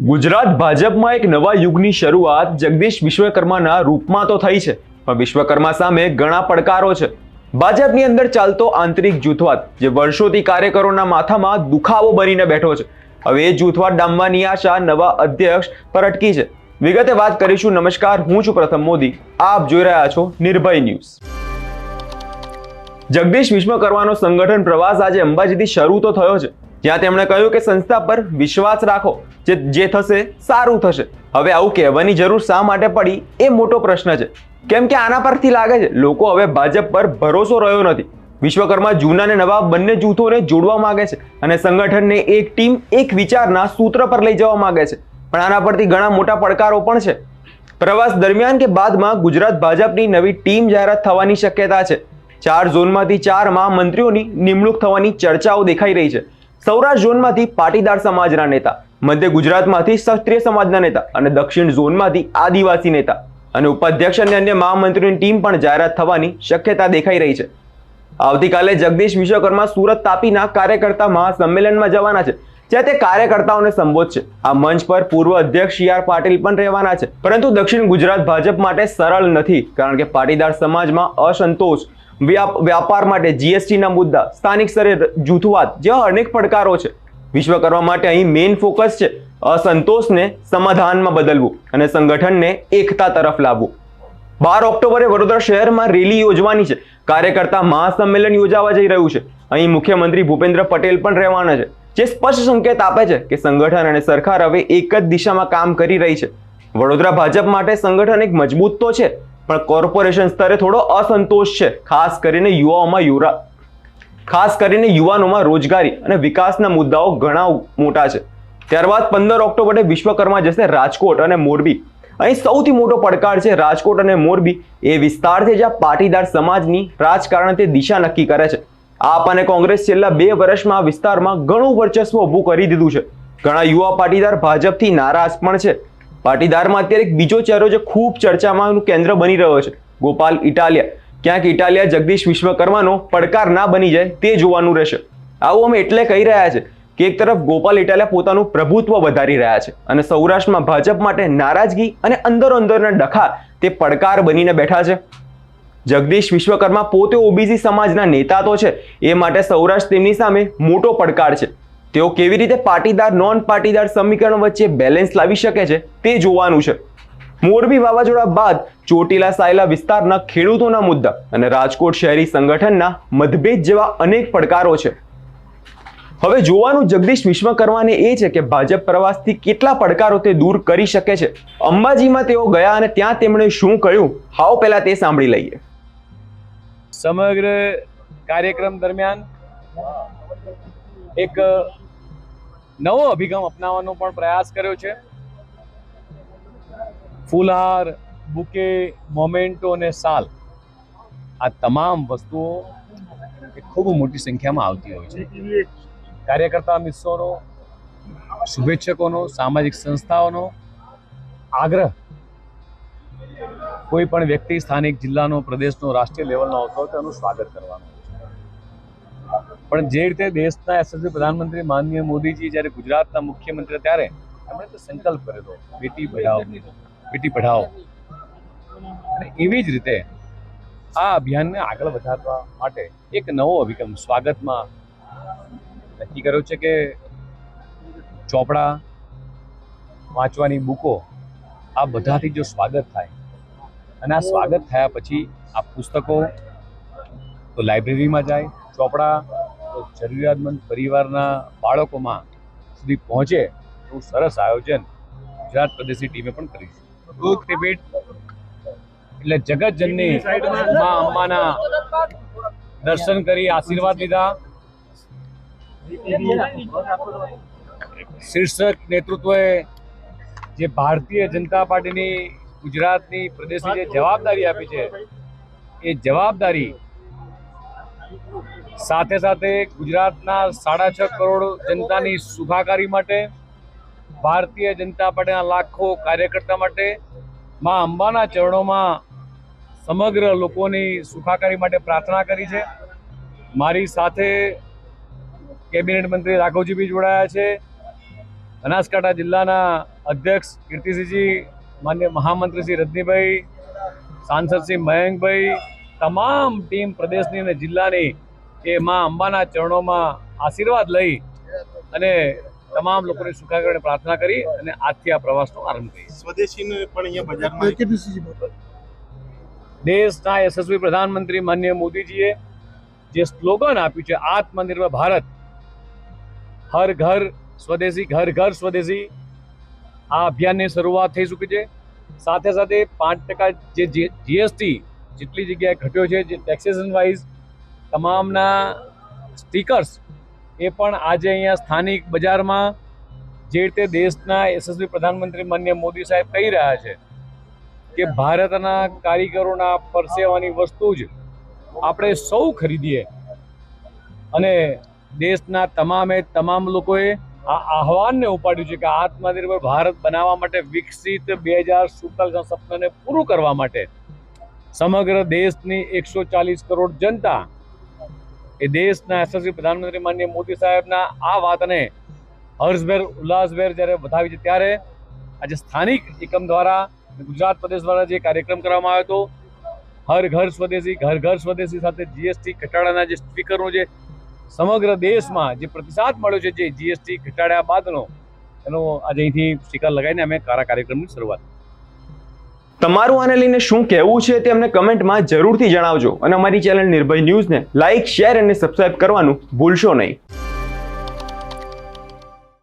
ગુજરાત ભાજપમાં એક નવા યુગની શરૂઆત જગદીશ વિશ્વકર્માના રૂપમાં તો થઈ છે, પણ વિશ્વકર્મા સામે ઘણા પડકારો છે। ભાજપની અંદર ચાલતો આંતરિક જૂથવાદ જે વર્ષોથી કાર્યકરોના માથામાં દુખાવો બનીને બેઠો છે, હવે એ જૂથવાદ ડામવાની આશા નવા અધ્યક્ષ પર અટકી છે। વિગતે વાત કરીશું। નમસ્કાર, હું છું પ્રથમ મોદી, આપ જોઈ રહ્યા છો નિર્ભય ન્યૂઝ। જગદીશ વિશ્વકર્માનો સંગઠન પ્રવાસ આજે અંબાજીથી શરૂ તો થયો છે, જ્યાં તેમણે કહ્યું કે સંસ્થા પર વિશ્વાસ રાખો, જે થશે સારું થશે। હવે આવું કહેવાની જરૂર શા માટે પડી એ મોટો પ્રશ્ન છે, કેમ કે આના પરથી લાગે છે લોકો હવે ભાજપ પર ભરોસો રહ્યો નથી। વિશ્વકર્મા જૂના અને નવા બંને જૂથોને જોડવા માંગે છે અને સંગઠનને એક ટીમ એક વિચારના સૂત્ર પર લઈ જવા માંગે છે, પણ આના પરથી ઘણા મોટા પડકારો પણ છે। પ્રવાસ દરમિયાન કે બાદમાં ગુજરાત ભાજપની નવી ટીમ જાહેરાત થવાની શક્યતા છે। 4 ઝોનમાંથી 4માં મંત્રીઓની નિમણૂક થવાની ચર્ચાઓ દેખાઈ રહી છે। સૌરાષ્ટ્ર ઝોનમાંથી પાટીદાર સમાજના નેતા, મધ્ય ગુજરાતમાંથી ક્ષત્રિય સમાજના નેતા અને દક્ષિણ ઝોનમાંથી આદિવાસી નેતા અને ઉપાધ્યક્ષ અને અન્ય મહામંત્રીઓની ટીમ પણ જાહેરાત થવાની શક્યતા દેખાઈ રહી છે। આવતીકાલે જગદીશ વિશ્વકર્મા સુરત તાપીના કાર્યકર્તા મહાસંમેલનમાં જવાના છે, જ્યાં તે કાર્યકર્તાઓને સંબોધશે। આ મંચ પર પૂર્વ અધ્યક્ષ CR પાટીલ પણ રહેવાના છે, પરંતુ દક્ષિણ ગુજરાત ભાજપ માટે સરળ નથી, કારણ કે પાટીદાર સમાજમાં અસંતોષ, વ્યાપાર માટે GSTના મુદ્દા, સ્થાનિક સ્તરે જૂથવાદ જેવા અનેક પડકારો છે। વિશ્વકર્મા માટે અહીં મેઇન ફોકસ છે અસંતોષને સમાધાનમાં બદલવું અને સંગઠનને એકતા તરફ લાવવું। 12 ઓક્ટોબરે વડોદરા શહેરમાં રેલી યોજવાની છે, કાર્યકર્તા મહાસંમેલન યોજાવા જઈ રહ્યું છે। અહીં મુખ્યમંત્રી ભૂપેન્દ્ર પટેલ પણ રહેવાના છે, જે સ્પષ્ટ સંકેત આપે છે કે સંગઠન અને સરકાર હવે એક જ દિશામાં કામ કરી રહી છે। વડોદરા ભાજપ માટે સંગઠન એક મજબૂત તો છે, પણ કોર્પોરેશન સ્તરે થોડો અસંતોષ છે, ખાસ કરીને યુવાનોમાં રોજગારી અને વિકાસના મુદ્દાઓ ઘણા મોટા છે। ત્યારબાદ 15 ઓક્ટોબરે વિશ્વકર્મા જશે રાજકોટ અને મોરબી। અહીં સૌથી મોટો પડકાર છે રાજકોટ અને મોરબી એ વિસ્તાર છે જ્યાં પાટીદાર સમાજની રાજકારણ તે દિશા નક્કી કરે છે। આપ અને કોંગ્રેસ છેલ્લા 2 વર્ષમાં આ વિસ્તારમાં ઘણું વર્ચસ્વ ઊભું કરી દીધું છે। ઘણા યુવા પાટીદાર ભાજપથી નારાજ પણ છે। પાટીદારમાં અત્યારે એક બીજો ચહેરો જે ખૂબ ચર્ચામાં કેન્દ્ર બની રહ્યો છે, ગોપાલ ઇટાલિયા। ક્યાંક ઇટાલિયા જગદીશ વિશ્વકર્માનો પડકાર ના બની જાય તે જોવાનું રહેશે। આવું અમે એટલે કહી રહ્યા છે કે એક તરફ ગોપાલ ઇટાલિયા પોતાનું પ્રભુત્વ વધારી રહ્યા છે અને સૌરાષ્ટ્રમાં ભાજપ માટે નારાજગી અને અંદરોઅંદરના ડખા તે પડકાર બનીને બેઠા છે। જગદીશ વિશ્વકર્મા પોતે ઓબીસી સમાજના નેતા તો છે, એ માટે સૌરાષ્ટ્ર તેમની સામે મોટો પડકાર છે। તેઓ કેવી રીતે પાટીદાર નોન પાટીદાર સમીકરણ વચ્ચે બેલેન્સ લાવી શકે છે તે જોવાનું છે। મોરબી વાવાઝોડા બાદ ચોટીલા સાયલા વિસ્તારના ખેડૂતોના મુદ્દા અને રાજકોટ શહેરી સંગઠનના મતભેદ જેવા અનેક પડકારો છે। હવે જોવાનું જગદીશ વિશ્વકર્માને એ છે કે ભાજપ પ્રવાસથી કેટલા પડકારો તે દૂર કરી શકે છે। અંબાજીમાં તેઓ ગયા અને ત્યાં તેમણે શું કહ્યું, હાવ પહેલા તે સાંભળી લઈએ। સમગ્ર કાર્યક્રમ દરમિયાન એક નવો અભિગમ અપનાવવાનો પણ પ્રયાસ કર્યો છે। ફૂલહાર, બુકે, મોમેન્ટો અને શાલ, આ તમામ વસ્તુઓ ખૂબ મોટી સંખ્યામાં આવતી હોય છે। કાર્યકર્તા મિત્રોનો, શુભેચ્છકોનો, સામાજિક સંસ્થાઓનો આગ્રહ કોઈ પણ વ્યક્તિ સ્થાનિક જિલ્લાનો, પ્રદેશનો, રાષ્ટ્રીય લેવલનો આવતો હોય તો એનું સ્વાગત કરવાનું હોય છે। પણ જે રીતે દેશના યશસ્વી પ્રધાનમંત્રી માનનીય મોદીજી જ્યારે ગુજરાતના મુખ્યમંત્રી ત્યારે એમણે તો સંકલ્પ કર્યો બેટી પઢાઓ, અને એવી જ રીતે આ અભિયાનને આગળ વધારવા માટે એક નવો અભિગમ સ્વાગતમાં નક્કી કર્યો છે કે ચોપડા, વાંચવાની બુકો, આ બધાથી જો સ્વાગત થાય અને આ સ્વાગત થયા પછી આ પુસ્તકો તો લાઇબ્રેરીમાં જાય, ચોપડા તો જરૂરિયાતમંદ પરિવારના બાળકોમાં સુધી પહોંચે એવું સરસ આયોજન ગુજરાત પ્રદેશની ટીમે પણ કર્યું છે। બુક રિપીટ એટલે જગતજનની મા અંબાના દર્શન કરી આશીર્વાદ લીધા। શીર્ષક નેતૃત્વએ જે ભારતીય જનતા પાર્ટીની ગુજરાતની પ્રદેશની જે જવાબદારી આપી છે, એ જવાબદારી સાથે સાથે ગુજરાતના 6.5 કરોડ જનતાની સુખાકારી માટે, ભારતીય જનતા પાર્ટીના લાખો કાર્યકર્તા માટે, મા અંબાના ચરણોમાં સમગ્ર લોકોની સુખાકારી માટે પ્રાર્થના કરી છે। મારી સાથે કેબિનેટ મંત્રી રાઘવજીભાઈ જોડાયા છે, બનાસકાંઠા જિલ્લાના અધ્યક્ષ કીર્તિસિંહજી, માન્ય મહામંત્રી શ્રી રજનીભાઈ, સાંસદ શ્રી મયંકભાઈ, તમામ ટીમ પ્રદેશની અને જિલ્લાની એ માં અંબાના ચરણોમાં આશીર્વાદ લઈ અને તમામ લોકોની સુખાકારીની પ્રાર્થના કરી અને આજથી આ પ્રવાસનો આરંભ કરીએ. સ્વદેશીને પણ અહીંયા બજારમાં દેશના યશસ્વી પ્રધાનમંત્રી માનનીય મોદીજીએ જે સ્લોગન આપ્યું છે આત્મનિર્ભર ભારત, હર ઘર સ્વદેશી, ઘર ઘર સ્વદેશી, આ અભિયાનની શરૂઆત થઈ ચૂકી છે. સાથે સાથે 5% જે જીએસટી જેટલી જગ્યાએ ઘટ્યો છે, જે ટેક્સેશન વાઇઝ તમામના સ્ટીકર્સ એ પણ આજે અહીંયા સ્થાનિક બજારમાં જે રીતે દેશના યશસ્વી પ્રધાનમંત્રી માનનીય મોદી સાહેબ કહી રહ્યા છે કે ભારતના કારીગરોના પરસેવાની વસ્તુ જ આપણે સૌ ખરીદીએ, અને દેશના તમામ લોકોએ આ આહવાનને ઉપાડ્યું છે કે આત્મનિર્ભર ભારત બનાવવા માટે, વિકસિત 2047ના સપનાને પૂરું કરવા માટે સમગ્ર દેશની 140 કરોડ જનતા એ દેશના યશસ્વી પ્રધાનમંત્રી માનનીય મોદી સાહેબના આ વાતને હર્ષભેર ઉલ્લાસભેર જ્યારે વધાવી છે, ત્યારે આજે સ્થાનિક એકમ દ્વારા, ગુજરાત પ્રદેશ દ્વારા જે કાર્યક્રમ કરવામાં આવ્યો હતો, હર ઘર સ્વદેશી, ઘર ઘર સ્વદેશી સાથે જીએસટી ઘટાડાના જે સ્ટીકરનો જે સમગ્ર દેશમાં જે પ્રતિસાદ મળ્યો છે, જે જીએસટી ઘટાડ્યા બાદનો, એનો આજે અહીંથી સ્ટીકર લગાવીને અમે કાર્યક્રમની શરૂઆત. તમારું આને લઈને શું કહેવું છે તે અમને કમેન્ટમાં જરૂરથી જણાવજો અને અમારી ચેનલ નિર્ભય ન્યૂઝને લાઇક, શેર અને સબસ્ક્રાઇબ કરવાનું ભૂલશો નહીં.